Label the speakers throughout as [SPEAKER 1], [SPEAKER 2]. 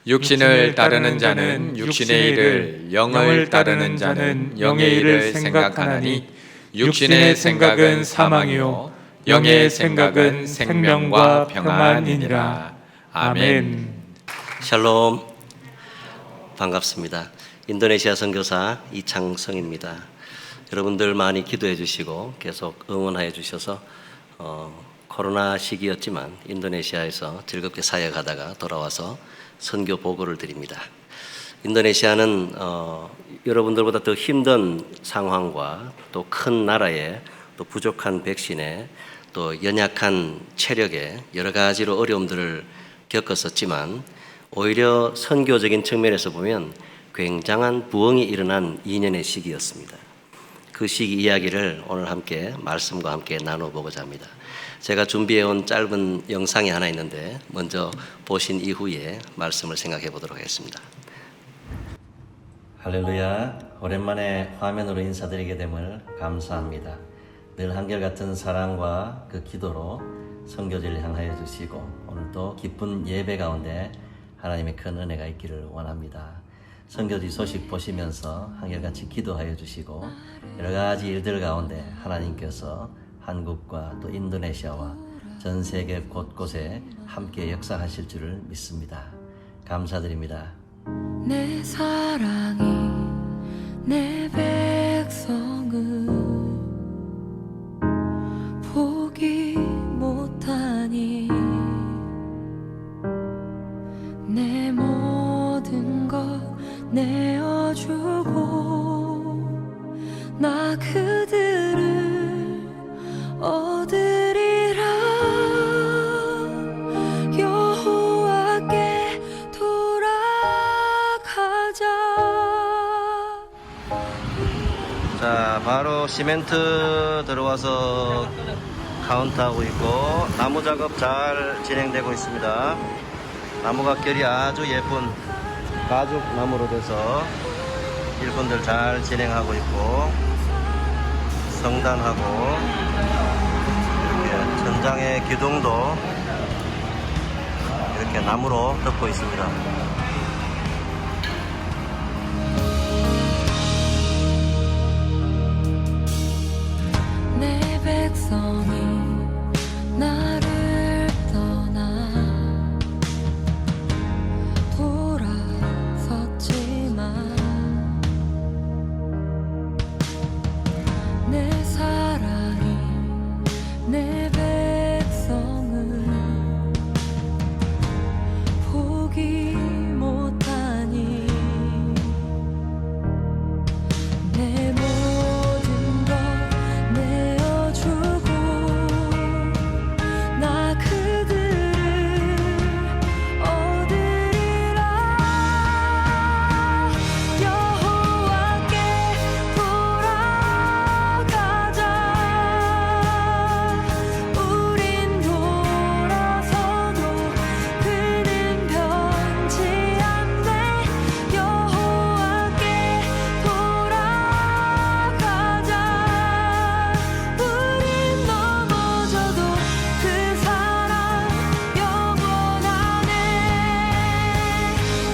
[SPEAKER 1] 육신을 따르는 자는 육신의 일을, 영을 따르는 자는 영의 일을 생각하나니 육신의 생각은 사망이요 영의 생각은 생명과 평안이니라. 아멘.
[SPEAKER 2] 샬롬, 반갑습니다. 인도네시아 선교사 이창성입니다. 여러분들 많이 기도해 주시고 계속 응원해 주셔서 코로나 시기였지만 인도네시아에서 즐겁게 사역하다가 돌아와서 선교 보고를 드립니다. 인도네시아는 여러분들보다 더 힘든 상황과 또 큰 나라에 또 부족한 백신에 또 연약한 체력에 여러 가지로 어려움들을 겪었었지만 오히려 선교적인 측면에서 보면 굉장한 부흥이 일어난 2년의 시기였습니다. 그 시기 이야기를 오늘 함께 말씀과 함께 나눠보고자 합니다. 제가 준비해온 짧은 영상이 하나 있는데 먼저 보신 이후에 말씀을 생각해 보도록 하겠습니다. 할렐루야, 오랜만에 화면으로 인사드리게 됨을 감사합니다. 늘 한결같은 사랑과 그 기도로 선교지를 향하여 주시고 오늘도 기쁜 예배 가운데 하나님의 큰 은혜가 있기를 원합니다. 선교지 소식 보시면서 한결같이 기도하여 주시고 여러 가지 일들 가운데 하나님께서 한국과 또 인도네시아와 전 세계 곳곳에 함께 역사하실 줄을 믿습니다. 감사드립니다.
[SPEAKER 3] 내 사랑이 내 백성을 포기 못하니 내 모든 것 내어주고 나 그들을 얻으리라. 여호와께 돌아가자.
[SPEAKER 2] 자, 바로 시멘트 들어와서 카운트하고 있고 나무 작업 잘 진행되고 있습니다. 나무가 결이 아주 예쁜 가죽 나무로 돼서 일꾼들 잘 진행하고 있고 성단하고 이렇게 천장의 기둥도 이렇게 나무로 덮고 있습니다.
[SPEAKER 3] 내 백성이 나를 떠나 돌아섰지만 내 사랑이 내 백성을 포기 못하니 내 모든 것 내어주고 나 그들을 얻으리라. 여호와께 돌아가자. 우린 돌아서도 그는 변치 않네. 여호와께 돌아가자. 우린 넘어져도 그 사랑 영원하네.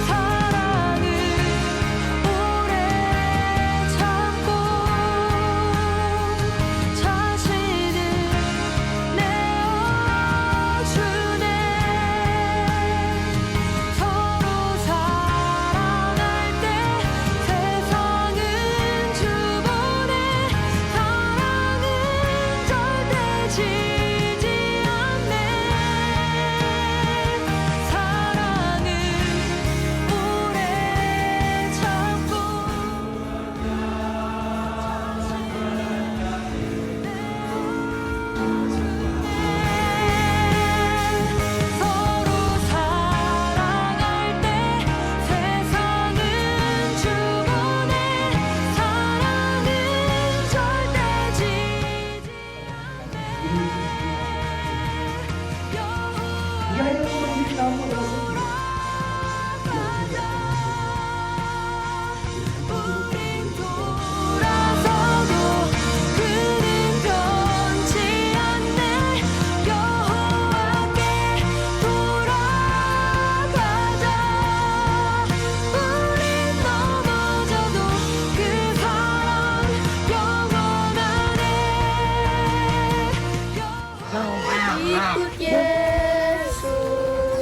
[SPEAKER 3] 사랑을 오래 참고 자신을 내어주네. 서로 사랑할 때 세상은 주보네. 사랑은 절대 지지 않네. 사랑을 오래 참고 서로 사랑할 때 세상은 주보네. 사랑은 절대 지지 않네. 우린 돌아서도 그는 변치 않네. 여호와께 돌아가자.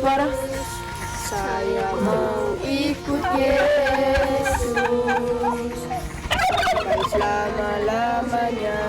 [SPEAKER 3] Suara. Saya mau ikut Yesus sampai selama-lamanya.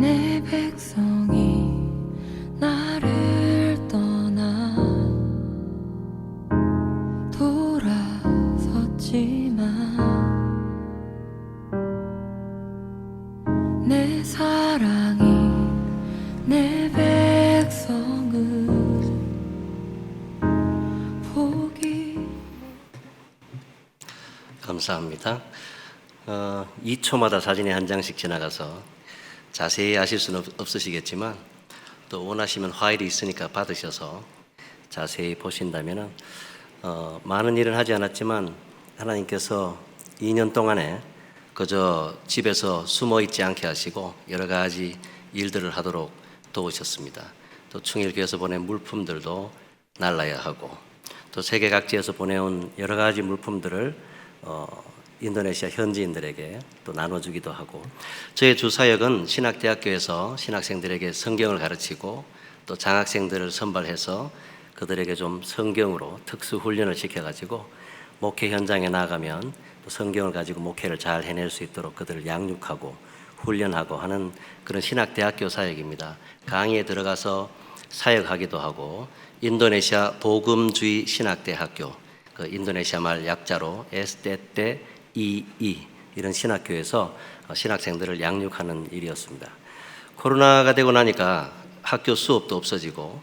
[SPEAKER 3] 내 백성이 나를 떠나 돌아섰지만 내 사랑이 내 백성을 포기.
[SPEAKER 2] 감사합니다. 2초마다 사진이 한 장씩 지나가서 자세히 아실 수는 없으시겠지만 또 원하시면 파일이 있으니까 받으셔서 자세히 보신다면 많은 일은 하지 않았지만 하나님께서 2년 동안에 그저 집에서 숨어 있지 않게 하시고 여러 가지 일들을 하도록 도우셨습니다. 또 충일교에서 보낸 물품들도 날라야 하고 또 세계 각지에서 보내온 여러 가지 물품들을 인도네시아 현지인들에게 또 나눠주기도 하고 저의 주사역은 신학대학교에서 신학생들에게 성경을 가르치고 또 장학생들을 선발해서 그들에게 좀 성경으로 특수 훈련을 시켜가지고 목회 현장에 나가면 또 성경을 가지고 목회를 잘 해낼 수 있도록 그들을 양육하고 훈련하고 하는 그런 신학대학교 사역입니다. 강의에 들어가서 사역하기도 하고 인도네시아 복음주의 신학대학교 그 인도네시아 말 약자로 STT 이런 신학교에서 신학생들을 양육하는 일이었습니다. 코로나가 되고 나니까 학교 수업도 없어지고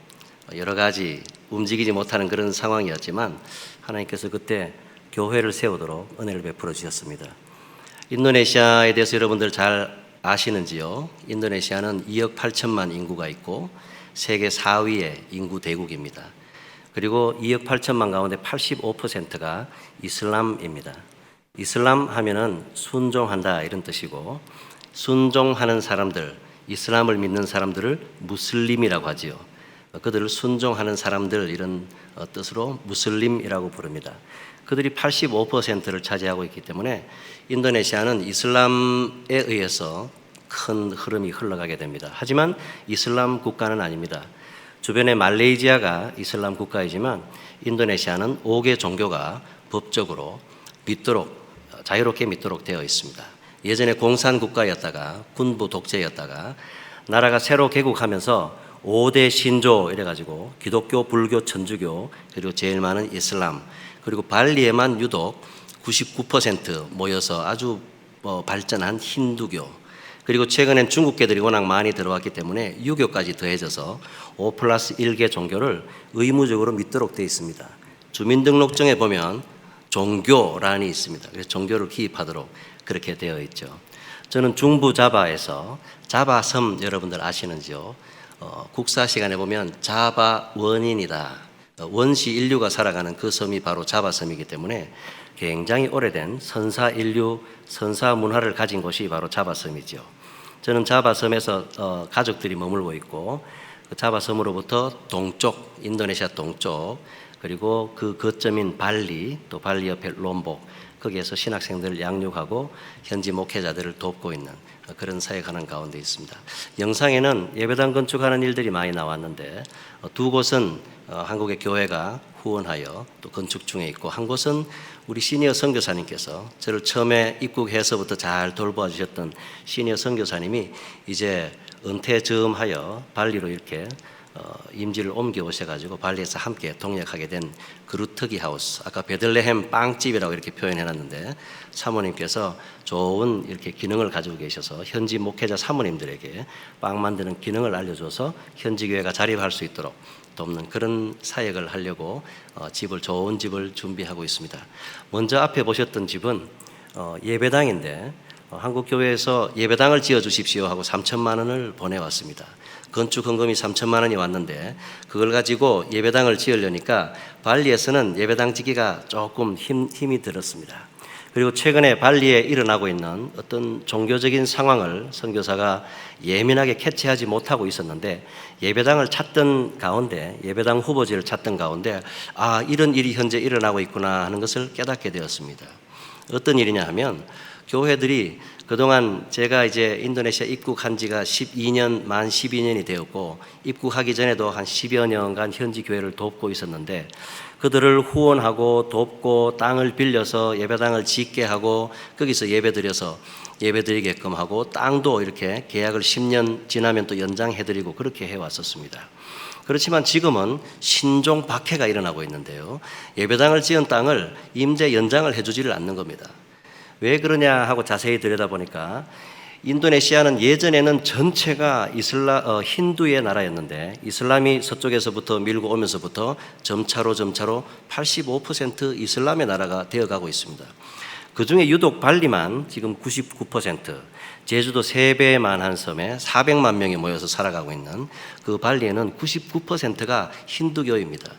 [SPEAKER 2] 여러 가지 움직이지 못하는 그런 상황이었지만 하나님께서 그때 교회를 세우도록 은혜를 베풀어 주셨습니다. 인도네시아에 대해서 여러분들 잘 아시는지요? 인도네시아는 2억 8천만 인구가 있고 세계 4위의 인구 대국입니다. 그리고 2억 8천만 가운데 85%가 이슬람입니다. 이슬람 하면은 순종한다 이런 뜻이고 순종하는 사람들, 이슬람을 믿는 사람들을 무슬림이라고 하지요. 그들을 순종하는 사람들 이런 뜻으로 무슬림이라고 부릅니다. 그들이 85%를 차지하고 있기 때문에 인도네시아는 이슬람에 의해서 큰 흐름이 흘러가게 됩니다. 하지만 이슬람 국가는 아닙니다. 주변에 말레이시아가 이슬람 국가이지만 인도네시아는 5개 종교가 법적으로 자유롭게 믿도록 되어 있습니다. 예전에 공산국가였다가 군부 독재였다가 나라가 새로 개국하면서 5대 신조 이래가지고 기독교, 불교, 천주교 그리고 제일 많은 이슬람 그리고 발리에만 유독 99% 모여서 아주 발전한 힌두교 그리고 최근엔 중국계들이 워낙 많이 들어왔기 때문에 유교까지 더해져서 5+1개 종교를 의무적으로 믿도록 되어 있습니다. 주민등록증에 보면 종교란이 있습니다. 그래서 종교를 기입하도록 그렇게 되어 있죠. 저는 중부 자바에서 자바섬 여러분들 아시는지요? 국사 시간에 보면 자바 원인이다. 원시 인류가 살아가는 그 섬이 바로 자바섬이기 때문에 굉장히 오래된 선사 인류, 선사 문화를 가진 곳이 바로 자바섬이죠. 저는 자바섬에서 가족들이 머물고 있고 그 자바섬으로부터 동쪽, 인도네시아 동쪽 그리고 그 거점인 발리, 또 발리 옆에 롬복 거기에서 신학생들을 양육하고 현지 목회자들을 돕고 있는 그런 사역하는 가운데 있습니다. 영상에는 예배당 건축하는 일들이 많이 나왔는데 두 곳은 한국의 교회가 후원하여 또 건축 중에 있고 한 곳은 우리 시니어 선교사님께서 저를 처음에 입국해서부터 잘 돌보아 주셨던 시니어 선교사님이 이제 은퇴 즈음하여 발리로 이렇게 임지를 옮겨 오셔가지고 발리에서 함께 동역하게 된 그루터기 하우스, 아까 베들레헴 빵집이라고 이렇게 표현해놨는데 사모님께서 좋은 이렇게 기능을 가지고 계셔서 현지 목회자 사모님들에게 빵 만드는 기능을 알려줘서 현지 교회가 자립할 수 있도록 돕는 그런 사역을 하려고 좋은 집을 준비하고 있습니다. 먼저 앞에 보셨던 집은 예배당인데 한국교회에서 예배당을 지어주십시오 하고 3천만 원을 보내왔습니다. 건축 헌금이 3천만 원이 왔는데 그걸 가지고 예배당을 지으려니까 발리에서는 예배당 짓기가 조금 힘이 들었습니다. 그리고 최근에 발리에 일어나고 있는 어떤 종교적인 상황을 선교사가 예민하게 캐치하지 못하고 있었는데 예배당을 찾던 가운데, 예배당 후보지를 찾던 가운데 이런 일이 현재 일어나고 있구나 하는 것을 깨닫게 되었습니다. 어떤 일이냐 하면 교회들이 그동안 제가 이제 인도네시아 입국한 지가 만 12년이 되었고 입국하기 전에도 한 10여 년간 현지 교회를 돕고 있었는데 그들을 후원하고 돕고 땅을 빌려서 예배당을 짓게 하고 거기서 예배드리게끔 하고 땅도 이렇게 계약을 10년 지나면 또 연장해드리고 그렇게 해왔었습니다. 그렇지만 지금은 신종 박해가 일어나고 있는데요. 예배당을 지은 땅을 임대 연장을 해주지를 않는 겁니다. 왜 그러냐 하고 자세히 들여다보니까 인도네시아는 예전에는 전체가 힌두의 나라였는데 이슬람이 서쪽에서부터 밀고 오면서부터 점차로 85% 이슬람의 나라가 되어가고 있습니다. 그중에 유독 발리만 지금 99%, 제주도 3배만 한 섬에 400만 명이 모여서 살아가고 있는 그 발리에는 99%가 힌두교입니다.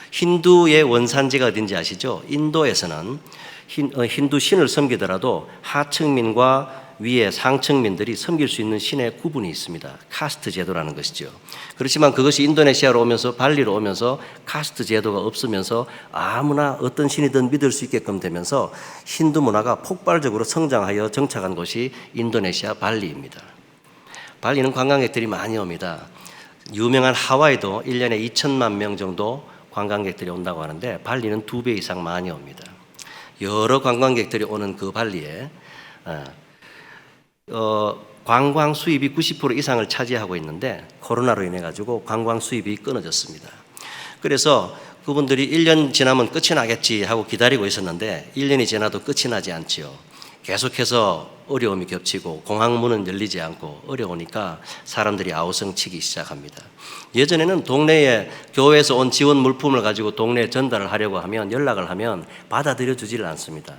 [SPEAKER 2] 힌두의 원산지가 어딘지 아시죠? 인도에서는 힌두 신을 섬기더라도 하층민과 위에 상층민들이 섬길 수 있는 신의 구분이 있습니다. 카스트 제도라는 것이죠. 그렇지만 그것이 인도네시아로 오면서 발리로 오면서 카스트 제도가 없으면서 아무나 어떤 신이든 믿을 수 있게끔 되면서 힌두 문화가 폭발적으로 성장하여 정착한 곳이 인도네시아 발리입니다. 발리는 관광객들이 많이 옵니다. 유명한 하와이도 1년에 2천만 명 정도 관광객들이 온다고 하는데 발리는 2배 이상 많이 옵니다. 여러 관광객들이 오는 그 발리에 관광 수입이 90% 이상을 차지하고 있는데 코로나로 인해 가지고 관광 수입이 끊어졌습니다. 그래서 그분들이 1년 지나면 끝이 나겠지 하고 기다리고 있었는데 1년이 지나도 끝이 나지 않지요. 계속해서 어려움이 겹치고 공항문은 열리지 않고 어려우니까 사람들이 아우성치기 시작합니다. 예전에는 동네에 교회에서 온 지원 물품을 가지고 동네에 전달을 하려고 하면 연락을 하면 받아들여 주지를 않습니다.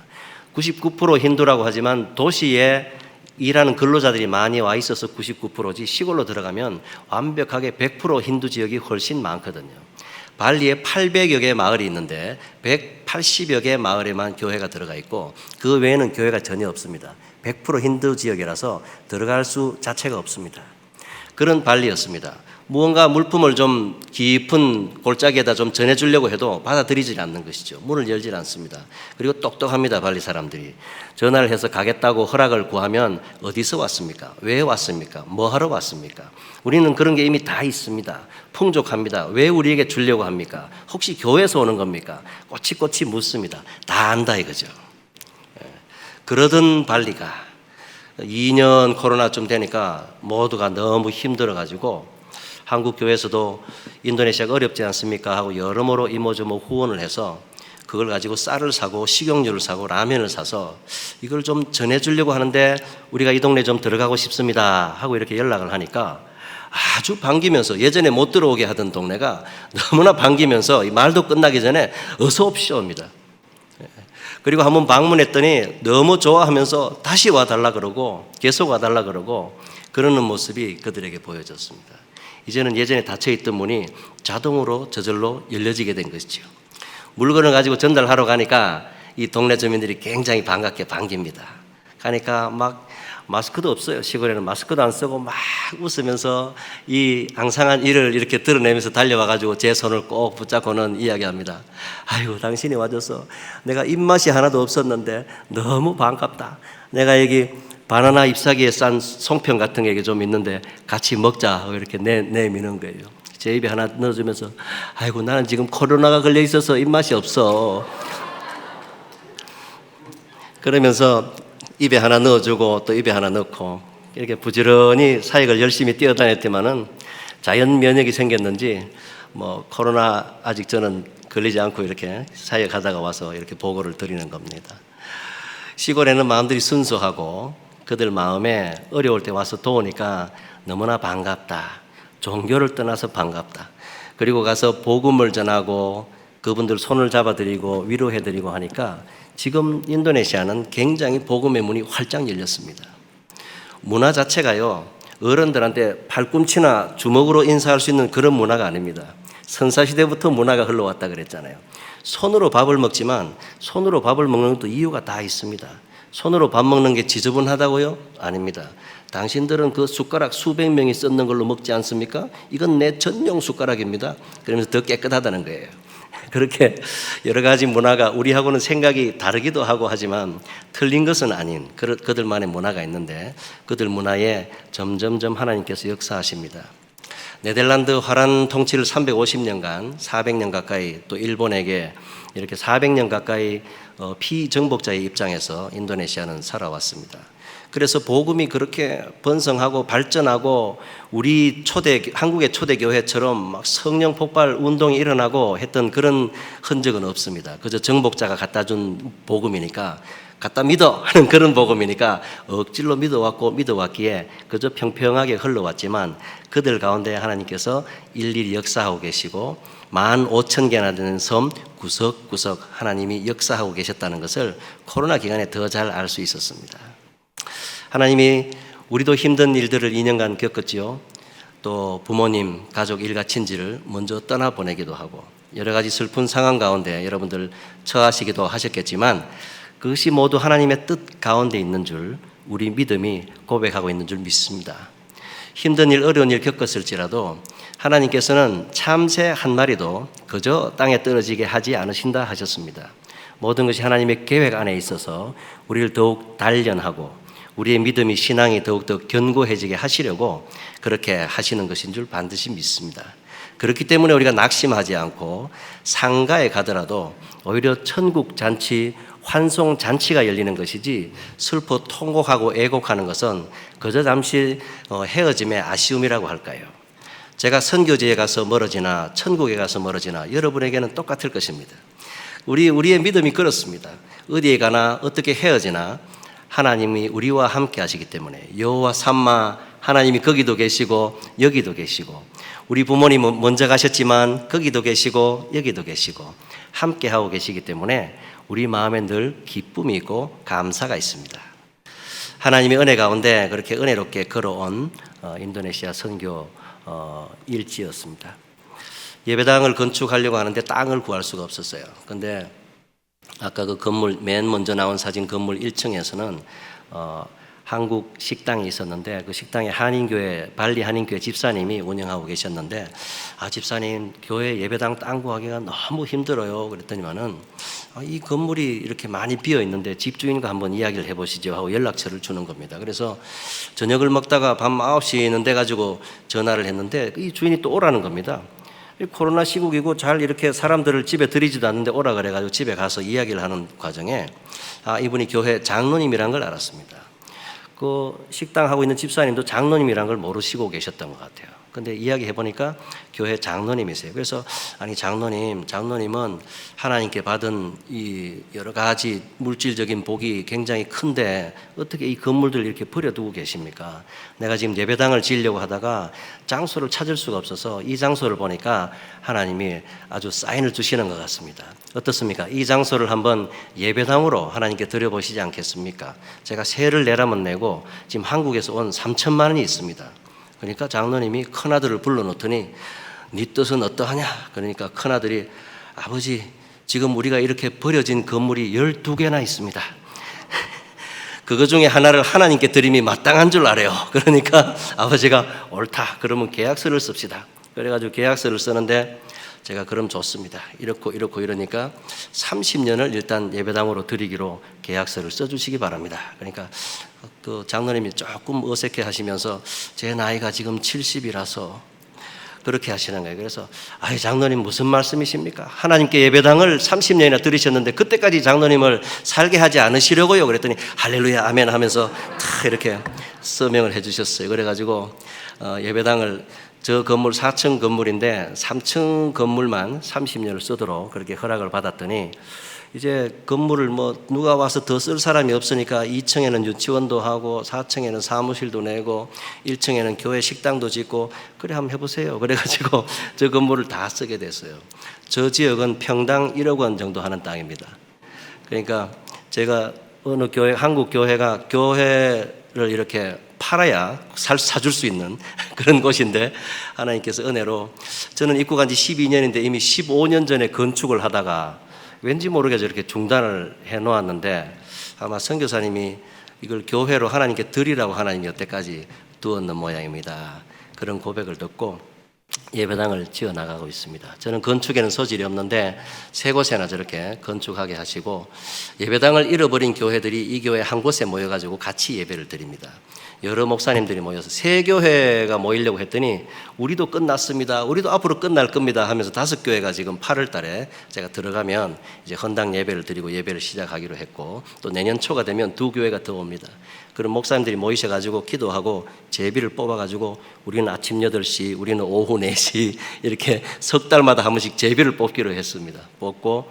[SPEAKER 2] 99% 힌두라고 하지만 도시에 일하는 근로자들이 많이 와 있어서 99%지 시골로 들어가면 완벽하게 100% 힌두 지역이 훨씬 많거든요. 발리에 800여 개 마을이 있는데 180여 개 마을에만 교회가 들어가 있고 그 외에는 교회가 전혀 없습니다. 100% 힌두 지역이라서 들어갈 수 자체가 없습니다. 그런 발리였습니다. 무언가 물품을 좀 깊은 골짜기에다 좀 전해주려고 해도 받아들이지 않는 것이죠. 문을 열지 않습니다. 그리고 똑똑합니다. 발리 사람들이. 전화를 해서 가겠다고 허락을 구하면 어디서 왔습니까? 왜 왔습니까? 뭐 하러 왔습니까? 우리는 그런 게 이미 다 있습니다. 풍족합니다. 왜 우리에게 주려고 합니까? 혹시 교회에서 오는 겁니까? 꼬치꼬치 묻습니다. 다 안다 이거죠. 그러던 발리가 2년 코로나쯤 되니까 모두가 너무 힘들어가지고 한국 교회에서도 인도네시아가 어렵지 않습니까? 하고 여러모로 이모저모 후원을 해서 그걸 가지고 쌀을 사고 식용유를 사고 라면을 사서 이걸 좀 전해주려고 하는데 우리가 이 동네 좀 들어가고 싶습니다 하고 이렇게 연락을 하니까 아주 반기면서 예전에 못 들어오게 하던 동네가 너무나 반기면서 이 말도 끝나기 전에 어서 옵시오입니다. 그리고 한번 방문했더니 너무 좋아하면서 다시 와달라 그러고 계속 와달라 그러고 그러는 모습이 그들에게 보여졌습니다. 이제는 예전에 닫혀있던 문이 자동으로 저절로 열려지게 된 것이죠. 물건을 가지고 전달하러 가니까 이 동네 주민들이 굉장히 반갑게 반깁니다. 가니까 막 마스크도 없어요. 시골에는 마스크도 안 쓰고 막 웃으면서 이 앙상한 일을 이렇게 드러내면서 달려와가지고 제 손을 꼭 붙잡고는 이야기합니다. 아이고 당신이 와줘서 내가 입맛이 하나도 없었는데 너무 반갑다. 내가 여기 바나나 잎사귀에 싼 송편 같은 게 좀 있는데 같이 먹자 이렇게 내미는 거예요. 제 입에 하나 넣어주면서 아이고 나는 지금 코로나가 걸려 있어서 입맛이 없어. 그러면서 입에 하나 넣어주고 또 입에 하나 넣고 이렇게 부지런히 사역을 열심히 뛰어다녔지만은 자연 면역이 생겼는지 뭐 코로나 아직 저는 걸리지 않고 이렇게 사회 가다가 와서 이렇게 보고를 드리는 겁니다. 시골에는 마음들이 순수하고 그들 마음에 어려울 때 와서 도우니까 너무나 반갑다. 종교를 떠나서 반갑다. 그리고 가서 복음을 전하고 그분들 손을 잡아드리고 위로해드리고 하니까 지금 인도네시아는 굉장히 복음의 문이 활짝 열렸습니다. 문화 자체가요, 어른들한테 팔꿈치나 주먹으로 인사할 수 있는 그런 문화가 아닙니다. 선사시대부터 문화가 흘러왔다 그랬잖아요. 손으로 밥을 먹지만 손으로 밥을 먹는 것도 이유가 다 있습니다. 손으로 밥 먹는 게 지저분하다고요? 아닙니다. 당신들은 그 숟가락 수백 명이 썼는 걸로 먹지 않습니까? 이건 내 전용 숟가락입니다. 그러면서 더 깨끗하다는 거예요. 그렇게 여러 가지 문화가 우리하고는 생각이 다르기도 하고 하지만 틀린 것은 아닌 그들만의 문화가 있는데 그들 문화에 점점점 하나님께서 역사하십니다. 네덜란드 화란 통치를 350년간 400년 가까이 또 일본에게 이렇게 400년 가까이 피정복자의 입장에서 인도네시아는 살아왔습니다. 그래서 복음이 그렇게 번성하고 발전하고 우리 한국의 초대교회처럼 막 성령 폭발 운동이 일어나고 했던 그런 흔적은 없습니다. 그저 정복자가 갖다 준 복음이니까 갖다 믿어 하는 그런 복음이니까 억지로 믿어왔기에 그저 평평하게 흘러왔지만 그들 가운데 하나님께서 일일이 역사하고 계시고 15,000개나 되는 섬 구석구석 하나님이 역사하고 계셨다는 것을 코로나 기간에 더 잘 알 수 있었습니다. 하나님이 우리도 힘든 일들을 2년간 겪었지요. 또 부모님, 가족, 일가, 친지를 먼저 떠나보내기도 하고 여러 가지 슬픈 상황 가운데 여러분들 처하시기도 하셨겠지만 그것이 모두 하나님의 뜻 가운데 있는 줄 우리 믿음이 고백하고 있는 줄 믿습니다. 힘든 일, 어려운 일 겪었을지라도 하나님께서는 참새 한 마리도 그저 땅에 떨어지게 하지 않으신다 하셨습니다. 모든 것이 하나님의 계획 안에 있어서 우리를 더욱 단련하고 우리의 믿음이 신앙이 더욱더 견고해지게 하시려고 그렇게 하시는 것인 줄 반드시 믿습니다. 그렇기 때문에 우리가 낙심하지 않고 상가에 가더라도 오히려 천국 잔치, 환송 잔치가 열리는 것이지 슬퍼 통곡하고 애곡하는 것은 그저 잠시 헤어짐의 아쉬움이라고 할까요? 제가 선교지에 가서 멀어지나 천국에 가서 멀어지나 여러분에게는 똑같을 것입니다. 우리의 믿음이 그렇습니다. 어디에 가나 어떻게 헤어지나 하나님이 우리와 함께 하시기 때문에 여호와 삼마 하나님이 거기도 계시고 여기도 계시고 우리 부모님은 먼저 가셨지만 거기도 계시고 여기도 계시고 함께 하고 계시기 때문에 우리 마음에 늘 기쁨이 있고 감사가 있습니다. 하나님의 은혜 가운데 그렇게 은혜롭게 걸어온 인도네시아 선교 일지였습니다. 예배당을 건축하려고 하는데 땅을 구할 수가 없었어요. 그런데 아까 그 건물 맨 먼저 나온 사진 건물 1층에서는 한국 식당이 있었는데 그 식당에 발리 한인교회 집사님이 운영하고 계셨는데 집사님 교회 예배당 땅 구하기가 너무 힘들어요. 그랬더니만은 이 건물이 이렇게 많이 비어 있는데 집주인과 한번 이야기를 해보시죠 하고 연락처를 주는 겁니다. 그래서 저녁을 먹다가 밤 9시는 돼가지고 전화를 했는데 이 주인이 또 오라는 겁니다. 코로나 시국이고 잘 이렇게 사람들을 집에 들이지도 않는데 오라 그래가지고 집에 가서 이야기를 하는 과정에 이분이 교회 장로님이란 걸 알았습니다. 그 식당 하고 있는 집사님도 장로님이란 걸 모르시고 계셨던 것 같아요. 근데 이야기해 보니까 교회 장로님이세요. 그래서 장로님은 하나님께 받은 이 여러 가지 물질적인 복이 굉장히 큰데 어떻게 이 건물들 이렇게 버려두고 계십니까? 내가 지금 예배당을 지으려고 하다가 장소를 찾을 수가 없어서 이 장소를 보니까 하나님이 아주 사인을 주시는 것 같습니다. 어떻습니까? 이 장소를 한번 예배당으로 하나님께 드려보시지 않겠습니까? 제가 세를 내라면 내고 지금 한국에서 온 3천만 원이 있습니다. 그러니까 장로님이 큰아들을 불러놓더니 네 뜻은 어떠하냐? 그러니까 큰아들이 아버지 지금 우리가 이렇게 버려진 건물이 12개나 있습니다. 그거 중에 하나를 하나님께 드림이 마땅한 줄 알아요. 그러니까 아버지가 옳다. 그러면 계약서를 씁시다. 그래가지고 계약서를 쓰는데 제가 그럼 좋습니다. 이렇고 이러니까 30년을 일단 예배당으로 드리기로 계약서를 써주시기 바랍니다. 그러니까 그 장로님이 조금 어색해 하시면서 제 나이가 지금 70이라서 그렇게 하시는 거예요. 그래서 장로님 무슨 말씀이십니까? 하나님께 예배당을 30년이나 드리셨는데 그때까지 장로님을 살게 하지 않으시려고요. 그랬더니 할렐루야 아멘 하면서 다 이렇게 서명을 해주셨어요. 그래가지고 예배당을 저 건물 4층 건물인데 3층 건물만 30년을 쓰도록 그렇게 허락을 받았더니 이제 건물을 뭐 누가 와서 더 쓸 사람이 없으니까 2층에는 유치원도 하고 4층에는 사무실도 내고 1층에는 교회 식당도 짓고 그래 한번 해보세요. 그래가지고 저 건물을 다 쓰게 됐어요. 저 지역은 평당 1억 원 정도 하는 땅입니다. 그러니까 제가 어느 교회, 한국 교회가 교회를 이렇게 팔아야 사줄 수 있는 그런 곳인데 하나님께서 은혜로 저는 입국한 지 12년인데 이미 15년 전에 건축을 하다가 왠지 모르게 저렇게 중단을 해 놓았는데 아마 선교사님이 이걸 교회로 하나님께 드리라고 하나님이 여태까지 두었는 모양입니다. 그런 고백을 듣고 예배당을 지어 나가고 있습니다. 저는 건축에는 소질이 없는데 세 곳에나 저렇게 건축하게 하시고 예배당을 잃어버린 교회들이 이 교회 한 곳에 모여가지고 같이 예배를 드립니다. 여러 목사님들이 모여서 세 교회가 모이려고 했더니 우리도 끝났습니다. 우리도 앞으로 끝날 겁니다 하면서 5교회가 지금 8월 달에 제가 들어가면 이제 헌당 예배를 드리고 예배를 시작하기로 했고 또 내년 초가 되면 2교회가 더 옵니다. 그런 목사님들이 모이셔가지고 기도하고 제비를 뽑아가지고 우리는 아침 8시, 우리는 오후 4시 이렇게 석 달마다 한 번씩 제비를 뽑기로 했습니다. 뽑고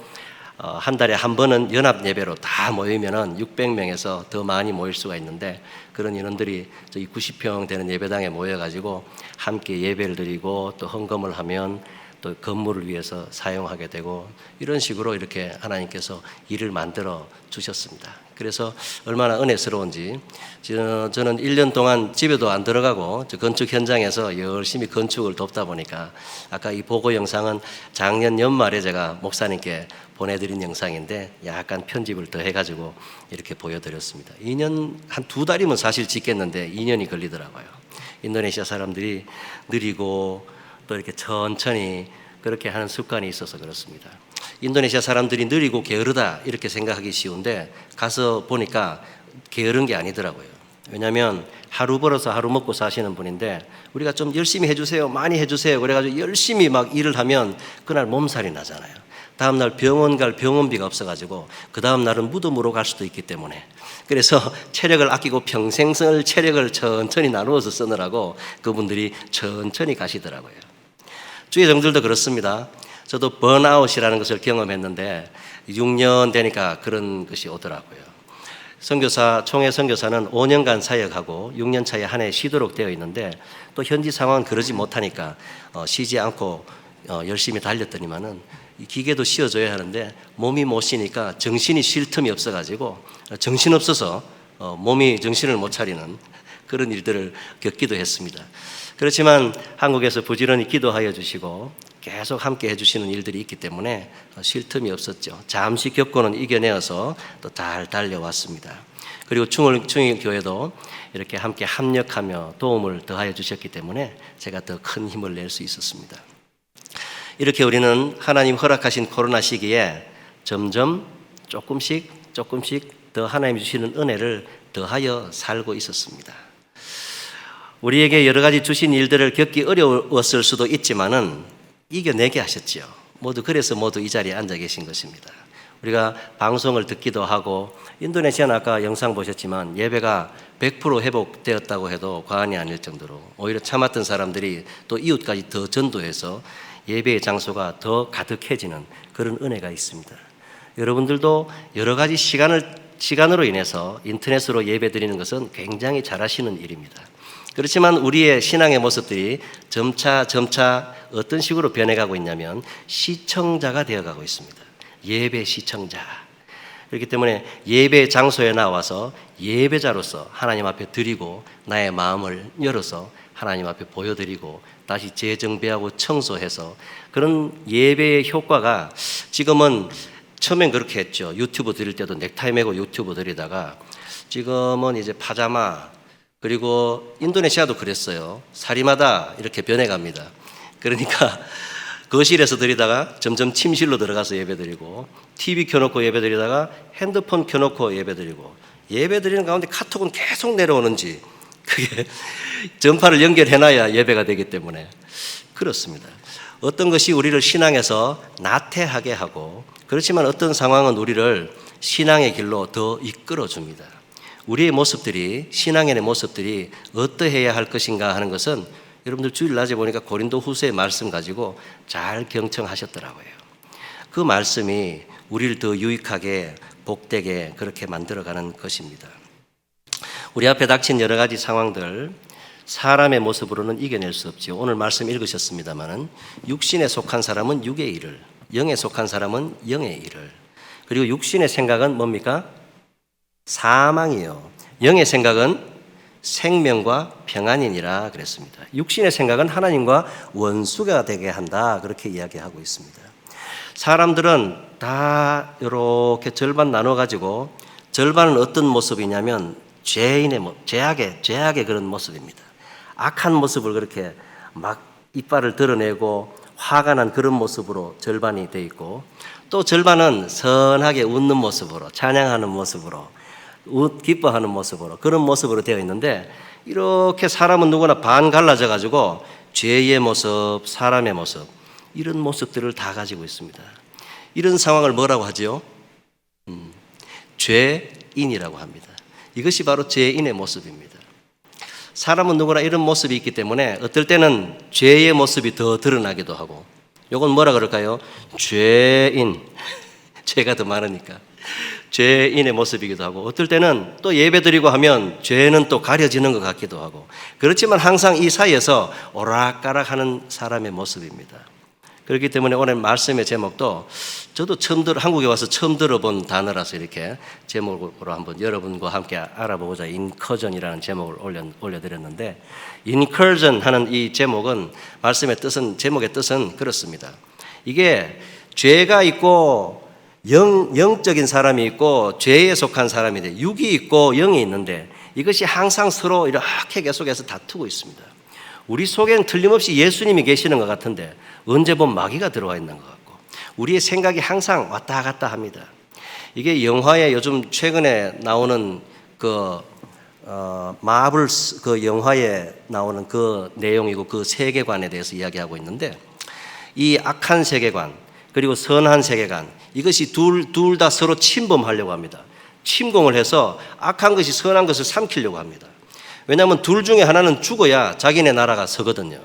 [SPEAKER 2] 한 달에 한 번은 연합 예배로 다 모이면은 600명에서 더 많이 모일 수가 있는데 그런 인원들이 저희 90평 되는 예배당에 모여가지고 함께 예배를 드리고 또 헌금을 하면 또 건물을 위해서 사용하게 되고 이런 식으로 이렇게 하나님께서 일을 만들어 주셨습니다. 그래서 얼마나 은혜스러운지 저는 1년 동안 집에도 안 들어가고 건축 현장에서 열심히 건축을 돕다 보니까 아까 이 보고 영상은 작년 연말에 제가 목사님께 보내드린 영상인데 약간 편집을 더 해가지고 이렇게 보여드렸습니다. 2년 한 2달이면 사실 짓겠는데 2년이 걸리더라고요. 인도네시아 사람들이 느리고 또 이렇게 천천히 그렇게 하는 습관이 있어서 그렇습니다. 인도네시아 사람들이 느리고 게으르다 이렇게 생각하기 쉬운데 가서 보니까 게으른 게 아니더라고요. 왜냐하면 하루 벌어서 하루 먹고 사시는 분인데 우리가 좀 열심히 해주세요, 많이 해주세요 그래가지고 열심히 막 일을 하면 그날 몸살이 나잖아요. 다음날 병원 갈 병원비가 없어가지고 그 다음날은 무덤으로 갈 수도 있기 때문에 그래서 체력을 아끼고 평생 쓸 체력을 천천히 나누어서 쓰느라고 그분들이 천천히 가시더라고요. 주의 종들도 그렇습니다. 저도 번아웃이라는 것을 경험했는데 6년 되니까 그런 것이 오더라고요. 총회 선교사는 5년간 사역하고 6년 차에 한 해 쉬도록 되어 있는데 또 현지 상황은 그러지 못하니까 쉬지 않고 열심히 달렸더니만은 기계도 쉬어줘야 하는데 몸이 못 쉬니까 정신이 쉴 틈이 없어가지고 정신없어서 몸이 정신을 못 차리는 그런 일들을 겪기도 했습니다. 그렇지만 한국에서 부지런히 기도하여 주시고 계속 함께 해주시는 일들이 있기 때문에 쉴 틈이 없었죠. 잠시 겪고는 이겨내어서 또 잘 달려왔습니다. 그리고 충일교회도 이렇게 함께 합력하며 도움을 더하여 주셨기 때문에 제가 더 큰 힘을 낼 수 있었습니다. 이렇게 우리는 하나님 허락하신 코로나 시기에 점점 조금씩 더 하나님 주시는 은혜를 더하여 살고 있었습니다. 우리에게 여러 가지 주신 일들을 겪기 어려웠을 수도 있지만은 이겨내게 하셨지요. 그래서 모두 이 자리에 앉아 계신 것입니다. 우리가 방송을 듣기도 하고 인도네시아는 아까 영상 보셨지만 예배가 100% 회복되었다고 해도 과언이 아닐 정도로 오히려 참았던 사람들이 또 이웃까지 더 전도해서 예배의 장소가 더 가득해지는 그런 은혜가 있습니다. 여러분들도 여러 가지 시간으로 인해서 인터넷으로 예배 드리는 것은 굉장히 잘하시는 일입니다. 그렇지만 우리의 신앙의 모습들이 점차 어떤 식으로 변해가고 있냐면 시청자가 되어가고 있습니다. 예배 시청자. 그렇기 때문에 예배 장소에 나와서 예배자로서 하나님 앞에 드리고 나의 마음을 열어서 하나님 앞에 보여드리고 다시 재정비하고 청소해서 그런 예배의 효과가 지금은 처음엔 그렇게 했죠. 유튜브 드릴 때도 넥타이 메고 유튜브 드리다가 지금은 이제 파자마 그리고 인도네시아도 그랬어요. 사리마다 이렇게 변해갑니다. 그러니까 거실에서 드리다가 점점 침실로 들어가서 예배드리고 TV 켜놓고 예배드리다가 핸드폰 켜놓고 예배드리고 예배드리는 가운데 카톡은 계속 내려오는지 그게 전파를 연결해놔야 예배가 되기 때문에 그렇습니다. 어떤 것이 우리를 신앙에서 나태하게 하고 그렇지만 어떤 상황은 우리를 신앙의 길로 더 이끌어줍니다. 우리의 모습들이 신앙인의 모습들이 어떠해야 할 것인가 하는 것은 여러분들 주일 낮에 보니까 고린도 후서의 말씀 가지고 잘 경청하셨더라고요. 그 말씀이 우리를 더 유익하게 복되게 그렇게 만들어가는 것입니다. 우리 앞에 닥친 여러 가지 상황들 사람의 모습으로는 이겨낼 수 없지요. 오늘 말씀 읽으셨습니다마는 육신에 속한 사람은 육의 일을, 영에 속한 사람은 영의 일을. 그리고 육신의 생각은 뭡니까? 사망이요. 영의 생각은 생명과 평안이니라 그랬습니다. 육신의 생각은 하나님과 원수가 되게 한다 그렇게 이야기하고 있습니다. 사람들은 다 이렇게 절반 나눠 가지고 절반은 어떤 모습이냐면 죄악의 그런 모습입니다. 악한 모습을 그렇게 막 이빨을 드러내고 화가 난 그런 모습으로 절반이 되어 있고, 또 절반은 선하게 웃는 모습으로, 찬양하는 모습으로, 기뻐하는 모습으로, 그런 모습으로 되어 있는데, 이렇게 사람은 누구나 반 갈라져 가지고 죄의 모습, 사람의 모습, 이런 모습들을 다 가지고 있습니다. 이런 상황을 뭐라고 하지요? 죄인이라고 합니다. 이것이 바로 죄인의 모습입니다. 사람은 누구나 이런 모습이 있기 때문에 어떨 때는 죄의 모습이 더 드러나기도 하고, 이건 뭐라 그럴까요? 죄인, 죄가 더 많으니까 죄인의 모습이기도 하고, 어떨 때는 또 예배드리고 하면 죄는 또 가려지는 것 같기도 하고, 그렇지만 항상 이 사이에서 오락가락하는 사람의 모습입니다. 그렇기 때문에 오늘 말씀의 제목도 저도 한국에 와서 처음 들어본 단어라서 이렇게 제목으로 한번 여러분과 함께 알아보고자 인커전이라는 제목을 올려드렸는데, 인커전 하는 이 제목은 제목의 뜻은 그렇습니다. 이게 죄가 있고 영적인 사람이 있고 죄에 속한 사람이 돼, 육이 있고 영이 있는데 이것이 항상 서로 이렇게 계속해서 다투고 있습니다. 우리 속에는 틀림없이 예수님이 계시는 것 같은데 언제 보면 마귀가 들어와 있는 것 같고, 우리의 생각이 항상 왔다 갔다 합니다. 이게 영화에 요즘 최근에 나오는 마블 그 영화에 나오는 그 내용이고 그 세계관에 대해서 이야기하고 있는데, 이 악한 세계관 그리고 선한 세계관, 이것이 둘 다 서로 침범하려고 합니다. 침공을 해서 악한 것이 선한 것을 삼키려고 합니다. 왜냐하면 둘 중에 하나는 죽어야 자기네 나라가 서거든요.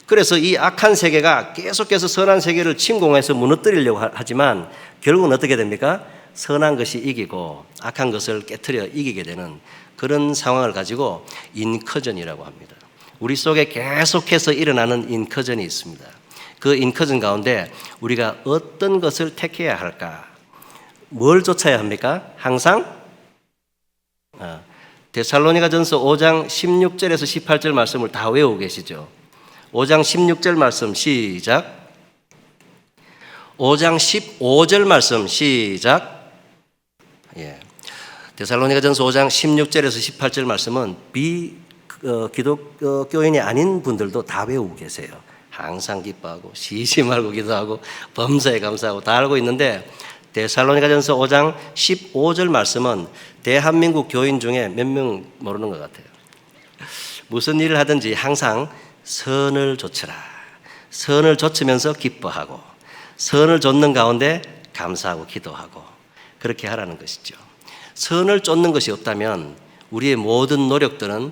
[SPEAKER 2] 그래서 이 악한 세계가 계속해서 선한 세계를 침공해서 무너뜨리려고 하지만 결국은 어떻게 됩니까? 선한 것이 이기고 악한 것을 깨트려 이기게 되는 그런 상황을 가지고 인커전이라고 합니다. 우리 속에 계속해서 일어나는 인커전이 있습니다. 그 인커전 가운데 우리가 어떤 것을 택해야 할까? 뭘 쫓아야 합니까? 항상 데살로니가전서 5장 16절에서 18절 말씀을 다 외우고 계시죠? 5장 16절 말씀 시작. 5장 15절 말씀 시작. 데살로니가전서 5장 16절에서 18절 말씀은 기독교인이 아닌 분들도 다 외우고 계세요. 항상 기뻐하고 쉬지 말고 기도하고 범사에 감사하고 다 알고 있는데, 데살로니가전서 5장 15절 말씀은 대한민국 교인 중에 몇 명 모르는 것 같아요. 무슨 일을 하든지 항상 선을 좇으라. 선을 좇으면서 기뻐하고 선을 좇는 가운데 감사하고 기도하고 그렇게 하라는 것이죠. 선을 좇는 것이 없다면 우리의 모든 노력들은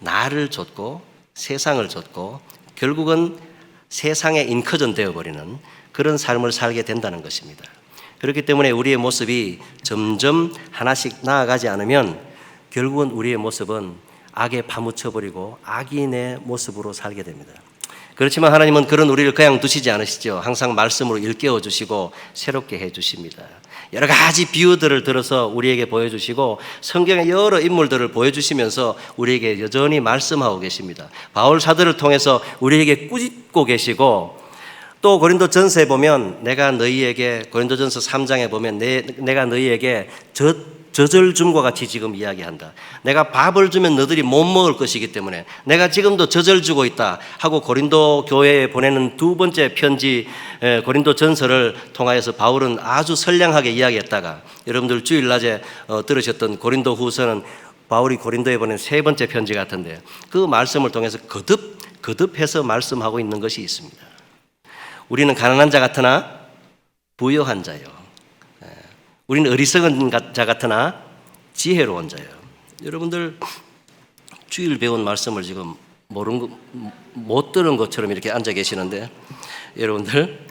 [SPEAKER 2] 나를 좇고 세상을 좇고 결국은 세상에 인커전 되어버리는 그런 삶을 살게 된다는 것입니다. 그렇기 때문에 우리의 모습이 점점 하나씩 나아가지 않으면 결국은 우리의 모습은 악에 파묻혀버리고 악인의 모습으로 살게 됩니다. 그렇지만 하나님은 그런 우리를 그냥 두시지 않으시죠. 항상 말씀으로 일깨워 주시고 새롭게 해 주십니다. 여러 가지 비유들을 들어서 우리에게 보여주시고 성경의 여러 인물들을 보여주시면서 우리에게 여전히 말씀하고 계십니다. 바울 사도를 통해서 우리에게 꾸짖고 계시고, 또 고린도전서에 보면 고린도전서 3장에 보면 내가 너희에게 젖을 줌과 같이 지금 이야기한다. 내가 밥을 주면 너희들이 못 먹을 것이기 때문에 내가 지금도 젖을 주고 있다 하고 고린도 교회에 보내는 두 번째 편지 고린도전서를 통하여서 바울은 아주 선량하게 이야기했다가, 여러분들 주일낮에 들으셨던 고린도후서는 바울이 고린도에 보낸 세 번째 편지 같은데 그 말씀을 통해서 거듭해서 말씀하고 있는 것이 있습니다. 우리는 가난한 자 같으나 부유한 자요. 우리는 어리석은 자 같으나 지혜로운 자요. 여러분들 주일 배운 말씀을 지금 못 들은 것처럼 이렇게 앉아 계시는데, 여러분들,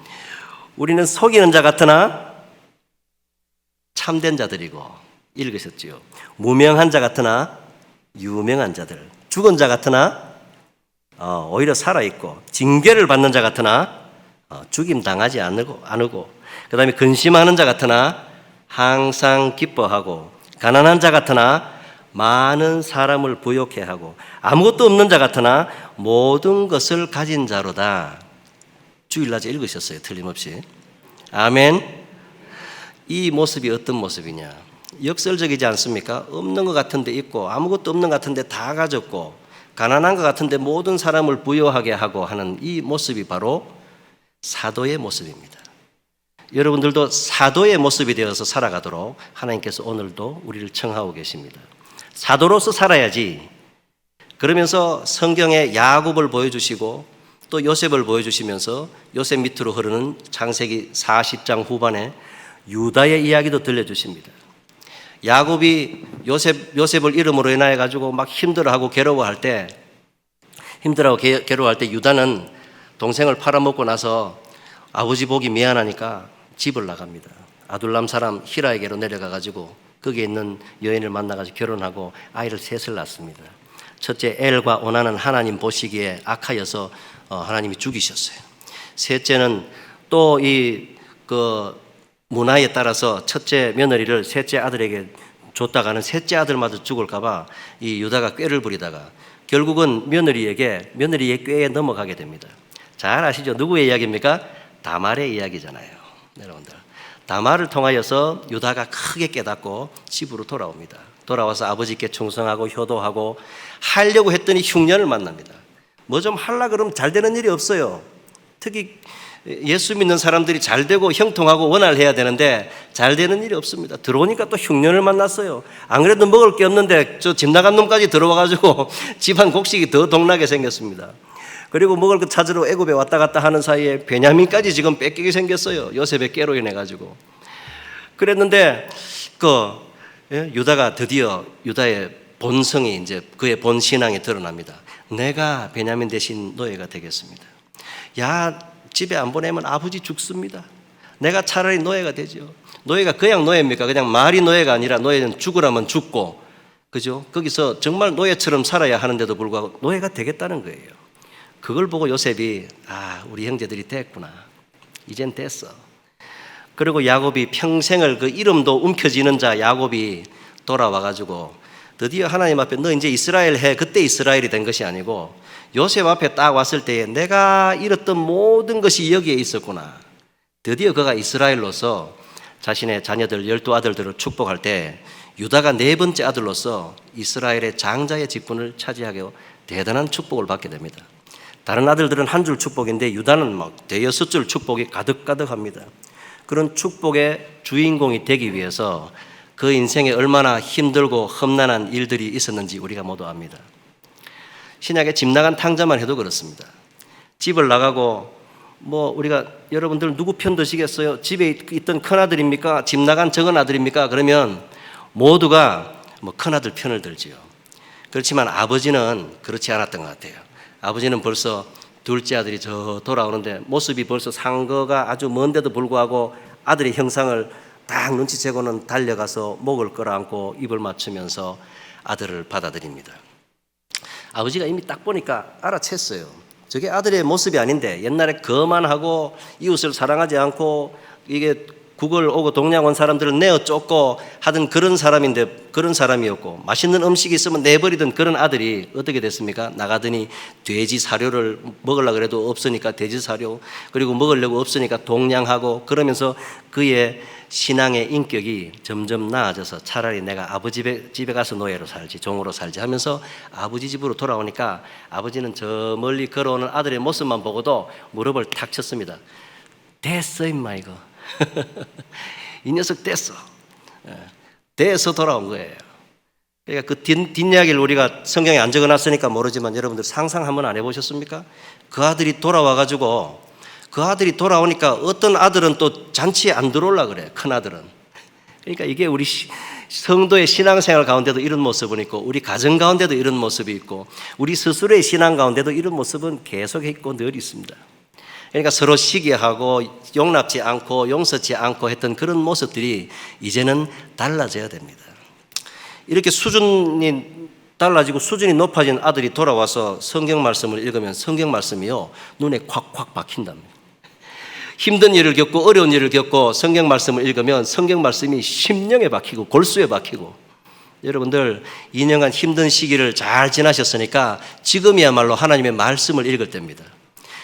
[SPEAKER 2] 우리는 속이는 자 같으나 참된 자들이고, 읽으셨지요? 무명한 자 같으나 유명한 자들, 죽은 자 같으나 오히려 살아있고, 징계를 받는 자 같으나 죽임 당하지 않고, 그 다음에 근심하는 자 같으나 항상 기뻐하고, 가난한 자 같으나 많은 사람을 부욕해 하고, 아무것도 없는 자 같으나 모든 것을 가진 자로다. 주일낮에 읽으셨어요, 틀림없이. 아멘. 이 모습이 어떤 모습이냐? 역설적이지 않습니까? 없는 것 같은데 있고, 아무것도 없는 것 같은데 다 가졌고, 가난한 것 같은데 모든 사람을 부유하게 하고 하는 이 모습이 바로 사도의 모습입니다. 여러분들도 사도의 모습이 되어서 살아가도록 하나님께서 오늘도 우리를 청하고 계십니다. 사도로서 살아야지. 그러면서 성경에 야곱을 보여주시고 또 요셉을 보여주시면서 요셉 밑으로 흐르는 창세기 40장 후반에 유다의 이야기도 들려주십니다. 야곱이 요셉을 이름으로 인하여 가지고 막 힘들어하고 괴로워할 때 유다는 동생을 팔아먹고 나서 아버지 보기 미안하니까 집을 나갑니다. 아둘람 사람 히라에게로 내려가 가지고 거기에 있는 여인을 만나 가지고 결혼하고 아이를 셋을 낳습니다. 첫째 엘과 오나는 하나님 보시기에 악하여서 하나님이 죽이셨어요. 셋째는 또 그 문화에 따라서 첫째 며느리를 셋째 아들에게 줬다가는 셋째 아들마저 죽을까봐 이 유다가 꾀를 부리다가 결국은 며느리의 꾀에 넘어가게 됩니다. 잘 아시죠? 누구의 이야기입니까? 다말의 이야기잖아요. 여러분들, 다말을 통하여서 유다가 크게 깨닫고 집으로 돌아옵니다. 돌아와서 아버지께 충성하고 효도하고 하려고 했더니 흉년을 만납니다. 뭐 좀 하려고 그러면 잘 되는 일이 없어요. 특히 예수 믿는 사람들이 잘 되고 형통하고 원활해야 되는데 잘 되는 일이 없습니다. 들어오니까 또 흉년을 만났어요. 안 그래도 먹을 게 없는데 저 집 나간 놈까지 들어와가지고 집안 곡식이 더 동나게 생겼습니다. 그리고 먹을 거 찾으러 애굽에 왔다 갔다 하는 사이에 베냐민까지 지금 뺏기게 생겼어요. 요셉의 깨로 인해 가지고. 그랬는데 유다가 드디어 유다의 본성이 이제 그의 본 신앙이 드러납니다. 내가 베냐민 대신 노예가 되겠습니다. 야, 집에 안 보내면 아버지 죽습니다. 내가 차라리 노예가 되죠. 노예가 그냥 노예입니까? 그냥 말이 노예가 아니라 노예는 죽으라면 죽고, 그죠? 거기서 정말 노예처럼 살아야 하는데도 불구하고 노예가 되겠다는 거예요. 그걸 보고 요셉이 우리 형제들이 됐구나. 이젠 됐어. 그리고 야곱이 평생을 그 이름도 움켜쥐는 자 야곱이 돌아와가지고 드디어 하나님 앞에 너 이제 이스라엘 해. 그때 이스라엘이 된 것이 아니고 요셉 앞에 딱 왔을 때에 내가 잃었던 모든 것이 여기에 있었구나. 드디어 그가 이스라엘로서 자신의 자녀들 12아들들을 축복할 때 유다가 네 번째 아들로서 이스라엘의 장자의 직분을 차지하게 대단한 축복을 받게 됩니다. 다른 아들들은 한 줄 축복인데 유다는 막 대여섯 줄 축복이 가득가득합니다. 그런 축복의 주인공이 되기 위해서 그 인생에 얼마나 힘들고 험난한 일들이 있었는지 우리가 모두 압니다. 신약에 집 나간 탕자만 해도 그렇습니다. 집을 나가고 우리가 여러분들 누구 편 드시겠어요? 집에 있던 큰아들입니까? 집 나간 적은 아들입니까? 그러면 모두가 큰아들 편을 들지요. 그렇지만 아버지는 그렇지 않았던 것 같아요. 아버지는 벌써 둘째 아들이 저 돌아오는데 모습이 벌써 상거가 아주 먼데도 불구하고 아들의 형상을 딱 눈치채고는 달려가서 목을 끌어안고 입을 맞추면서 아들을 받아들입니다. 아버지가 이미 딱 보니까 알아챘어요. 저게 아들의 모습이 아닌데 옛날에 거만하고 이웃을 사랑하지 않고 이게 국을 오고 동양 온 사람들을 내어 쫓고 하던 그런 사람이었고 맛있는 음식이 있으면 내버리던 그런 아들이 어떻게 됐습니까? 나가더니 돼지 사료를 먹으려고 해도 없으니까 돼지 사료, 그리고 먹으려고 없으니까 동냥하고, 그러면서 그의 신앙의 인격이 점점 나아져서 차라리 내가 아버지 집에 가서 노예로 살지, 종으로 살지 하면서 아버지 집으로 돌아오니까 아버지는 저 멀리 걸어오는 아들의 모습만 보고도 무릎을 탁 쳤습니다. 됐어 임마 이거. 이 녀석 됐어. 돼서 돌아온 거예요. 그러니까 그 뒷이야기를 우리가 성경에 안 적어놨으니까 모르지만 여러분들 상상 한번 안 해보셨습니까? 그 아들이 돌아와가지고 그 아들이 돌아오니까 어떤 아들은 또 잔치에 안 들어오려고 그래. 큰 아들은. 그러니까 이게 우리 성도의 신앙생활 가운데도 이런 모습은 있고, 우리 가정 가운데도 이런 모습이 있고, 우리 스스로의 신앙 가운데도 이런 모습은 계속 있고 늘 있습니다. 그러니까 서로 시기하고 용납지 않고 용서치 않고 했던 그런 모습들이 이제는 달라져야 됩니다. 이렇게 수준이 달라지고 수준이 높아진 아들이 돌아와서 성경 말씀을 읽으면 성경 말씀이요 눈에 콱콱 박힌답니다. 힘든 일을 겪고 어려운 일을 겪고 성경 말씀을 읽으면 성경 말씀이 심령에 박히고 골수에 박히고, 여러분들 2년간 힘든 시기를 잘 지나셨으니까 지금이야말로 하나님의 말씀을 읽을 때입니다.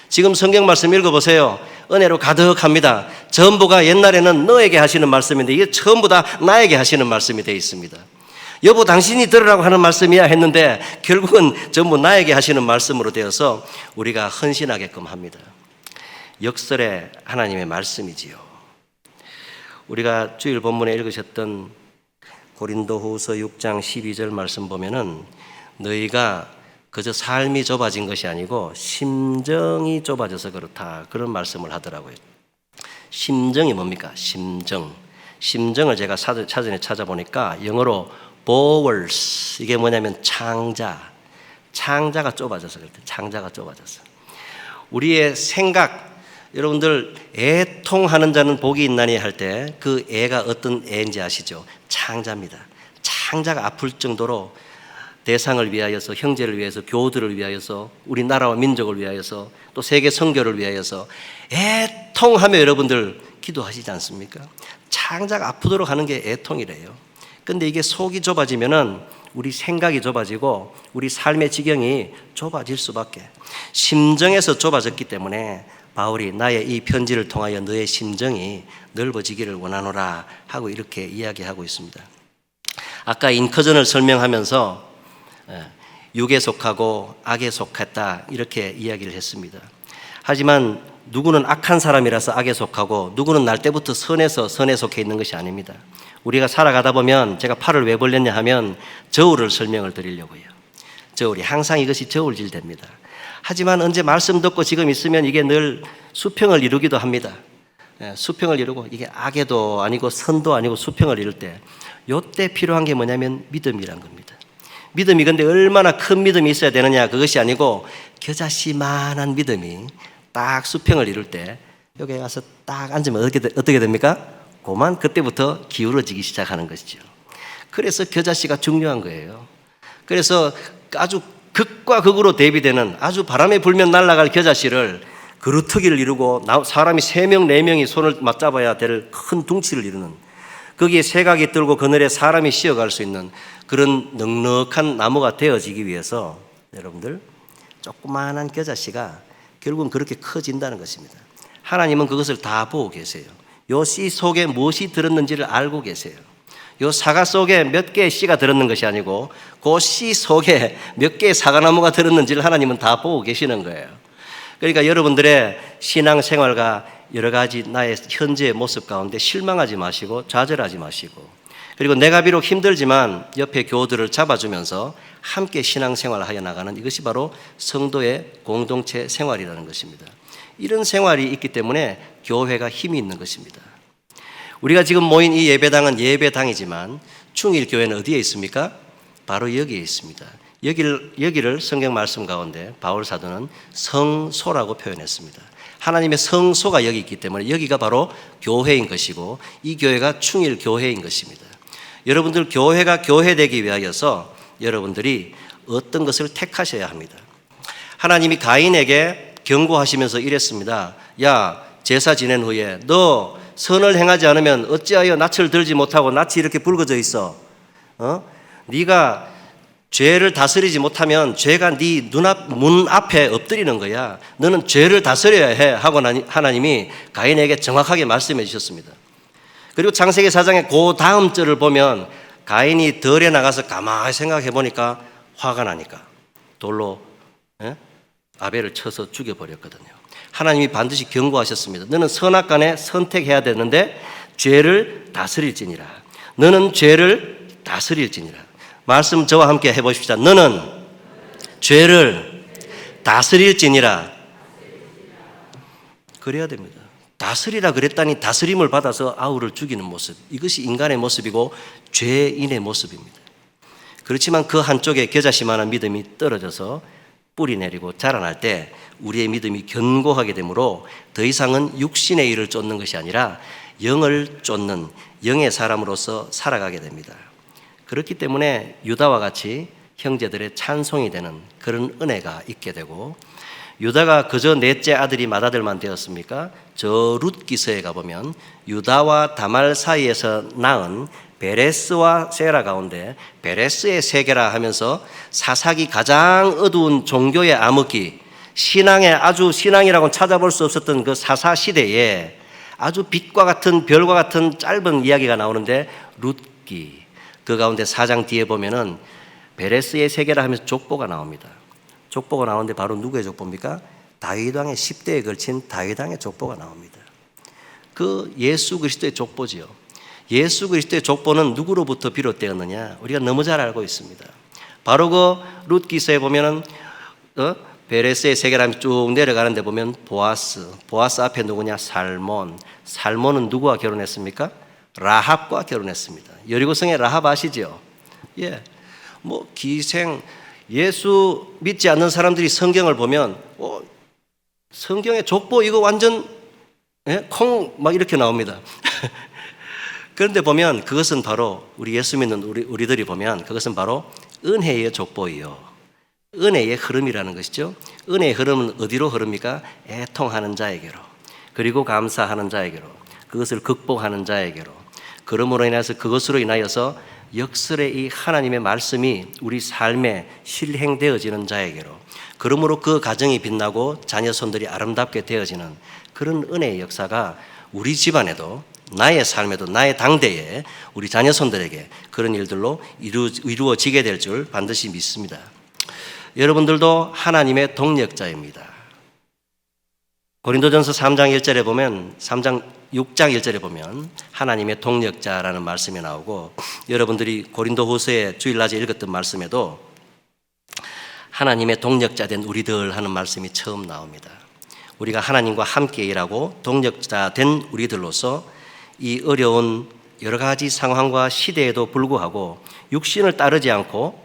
[SPEAKER 2] 지금 성경 말씀 읽어보세요. 은혜로 가득합니다. 전부가 옛날에는 너에게 하시는 말씀인데 이게 전부 다 나에게 하시는 말씀이 되어 있습니다. 여보 당신이 들으라고 하는 말씀이야 했는데 결국은 전부 나에게 하시는 말씀으로 되어서 우리가 헌신하게끔 합니다. 역설의 하나님의 말씀이지요. 우리가 주일 본문에 읽으셨던 고린도후서 6장 12절 말씀 보면은 너희가 그저 삶이 좁아진 것이 아니고 심정이 좁아져서 그렇다, 그런 말씀을 하더라고요. 심정이 뭡니까? 심정을 제가 사전에 찾아보니까 영어로 bowels, 이게 뭐냐면 창자가 좁아져서 그렇대. 창자가 좁아져서 우리의 생각, 여러분들 애통하는 자는 복이 있나니 할 때 그 애가 어떤 애인지 아시죠? 창자입니다. 창자가 아플 정도로 대상을 위하여서, 형제를 위해서, 교우들을 위하여서, 우리나라와 민족을 위하여서, 또 세계 선교를 위하여서 애통하며 여러분들 기도하시지 않습니까? 창자가 아프도록 하는 게 애통이래요. 근데 이게 속이 좁아지면은 우리 생각이 좁아지고 우리 삶의 지경이 좁아질 수밖에. 심정에서 좁아졌기 때문에 바울이 나의 이 편지를 통하여 너의 심정이 넓어지기를 원하노라 하고 이렇게 이야기하고 있습니다. 아까 인커전을 설명하면서 육에 속하고 악에 속했다 이렇게 이야기를 했습니다. 하지만 누구는 악한 사람이라서 악에 속하고 누구는 날 때부터 선에 속해 있는 것이 아닙니다. 우리가 살아가다 보면, 제가 팔을 왜 벌렸냐 하면 저울을 설명을 드리려고요. 저울이 항상 이것이 저울질 됩니다. 하지만 언제 말씀 듣고 지금 있으면 이게 늘 수평을 이루기도 합니다. 수평을 이루고 이게 악에도 아니고 선도 아니고 수평을 이룰 때, 요때 필요한 게 뭐냐면 믿음이란 겁니다. 믿음이 근데 얼마나 큰 믿음이 있어야 되느냐, 그것이 아니고 겨자씨만한 믿음이 딱 수평을 이룰 때 여기 가서 딱 앉으면 어떻게 됩니까? 그때부터 기울어지기 시작하는 것이죠. 그래서 겨자씨가 중요한 거예요. 그래서 아주 극과 극으로 대비되는, 아주 바람에 불면 날아갈 겨자씨를 그루터기를 이루고 사람이 3명 4명이 손을 맞잡아야 될 큰 둥치를 이루는, 거기에 새각이 들고 그늘에 사람이 쉬어갈 수 있는 그런 넉넉한 나무가 되어지기 위해서 여러분들 조그마한 겨자씨가 결국은 그렇게 커진다는 것입니다. 하나님은 그것을 다 보고 계세요. 요 씨 속에 무엇이 들었는지를 알고 계세요. 요 사과 속에 몇 개의 씨가 들었는 것이 아니고 그 씨 속에 몇 개의 사과나무가 들었는지를 하나님은 다 보고 계시는 거예요. 그러니까 여러분들의 신앙생활과 여러 가지 나의 현재의 모습 가운데 실망하지 마시고 좌절하지 마시고, 그리고 내가 비록 힘들지만 옆에 교우들을 잡아주면서 함께 신앙생활을 하여 나가는, 이것이 바로 성도의 공동체 생활이라는 것입니다. 이런 생활이 있기 때문에 교회가 힘이 있는 것입니다. 우리가 지금 모인 이 예배당은 예배당이지만 충일교회는 어디에 있습니까? 바로 여기에 있습니다. 여기를 성경 말씀 가운데 바울 사도는 성소라고 표현했습니다. 하나님의 성소가 여기 있기 때문에 여기가 바로 교회인 것이고 이 교회가 충일교회인 것입니다. 여러분들 교회가 교회되기 위하여서 여러분들이 어떤 것을 택하셔야 합니다. 하나님이 가인에게 경고하시면서 이랬습니다. 야, 제사 지낸 후에 너 선을 행하지 않으면 어찌하여 낯을 들지 못하고 낯이 이렇게 붉어져 있어? 네가 죄를 다스리지 못하면 죄가 네 문 앞에 엎드리는 거야. 너는 죄를 다스려야 해 하고 하나님이 가인에게 정확하게 말씀해 주셨습니다. 그리고 창세기 4장의 그 다음 절을 보면 가인이 덜에 나가서 가만히 생각해 보니까 화가 나니까 돌로 아벨을 쳐서 죽여버렸거든요. 하나님이 반드시 경고하셨습니다. 너는 선악간에 선택해야 되는데 죄를 다스릴지니라. 너는 죄를 다스릴지니라. 말씀 저와 함께 해보십시다. 너는 죄를 다스릴지니라. 그래야 됩니다.
[SPEAKER 4] 다스리라 그랬다니 다스림을 받아서 아우를 죽이는 모습, 이것이 인간의 모습이고 죄인의 모습입니다. 그렇지만 그 한쪽에 겨자씨만한 믿음이 떨어져서 뿌리 내리고 자라날 때 우리의 믿음이 견고하게 되므로 더 이상은 육신의 일을 쫓는 것이 아니라 영을 쫓는 영의 사람으로서 살아가게 됩니다. 그렇기 때문에 유다와 같이 형제들의 찬송이 되는 그런 은혜가 있게 되고, 유다가 그저 넷째 아들이 맏아들만 되었습니까? 저 룻기서에 가보면 유다와 다말 사이에서 낳은 베레스와 세라 가운데 베레스의 세계라 하면서 사사기 가장 어두운 종교의 암흑기, 신앙의 아주 신앙이라고는 찾아볼 수 없었던 그 사사 시대에 아주 빛과 같은 별과 같은 짧은 이야기가 나오는데, 룻기 그 가운데 4장 뒤에 보면은 베레스의 세계라 하면서 족보가 나옵니다. 족보가 나오는데 바로 누구의 족보입니까? 다윗 왕의 10대에 걸친 다윗 왕의 족보가 나옵니다. 그 예수 그리스도의 족보지요. 예수 그리스도의 족보는 누구로부터 비롯되었느냐? 우리가 너무 잘 알고 있습니다. 바로 그 룻기서에 보면은 베레스의 세계라면 쭉 내려가는데 보면 보아스 앞에 누구냐? 살몬은 누구와 결혼했습니까? 라합과 결혼했습니다. 여리고성의 라합 아시죠? 예, 뭐 기생, 예수 믿지 않는 사람들이 성경을 보면 성경의 족보 이거 완전 콩 막 이렇게 나옵니다. 그런데 보면 그것은 바로 우리 예수 믿는 우리들이 보면 그것은 바로 은혜의 족보이요, 은혜의 흐름이라는 것이죠. 은혜의 흐름은 어디로 흐릅니까? 애통하는 자에게로, 그리고 감사하는 자에게로, 그것을 극복하는 자에게로. 그러므로 인해서 그것으로 인하여서 역설의 이 하나님의 말씀이 우리 삶에 실행되어지는 자에게로, 그러므로 그 가정이 빛나고 자녀손들이 아름답게 되어지는 그런 은혜의 역사가 우리 집안에도, 나의 삶에도, 나의 당대에 우리 자녀손들에게 그런 일들로 이루어지게 될 줄 반드시 믿습니다. 여러분들도 하나님의 동력자입니다. 고린도전서 3장 1절에 보면 6장 1절에 보면 하나님의 동력자라는 말씀이 나오고, 여러분들이 고린도후서의 주일낮에 읽었던 말씀에도 하나님의 동력자 된 우리들 하는 말씀이 처음 나옵니다. 우리가 하나님과 함께 일하고 동력자 된 우리들로서 이 어려운 여러 가지 상황과 시대에도 불구하고 육신을 따르지 않고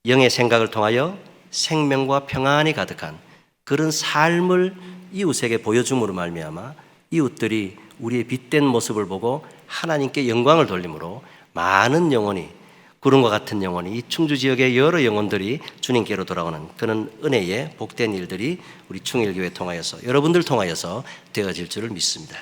[SPEAKER 4] 영의 생각을 통하여 생명과 평안이 가득한 그런 삶을 이웃에게 보여줌으로 말미암아 이웃들이 우리의 빛된 모습을 보고 하나님께 영광을 돌림으로 많은 영혼이, 구름과 같은 영혼이, 이 충주 지역의 여러 영혼들이 주님께로 돌아오는 그런 은혜의 복된 일들이 우리 충일교회 통하여서, 여러분들 통하여서 되어질 줄을 믿습니다.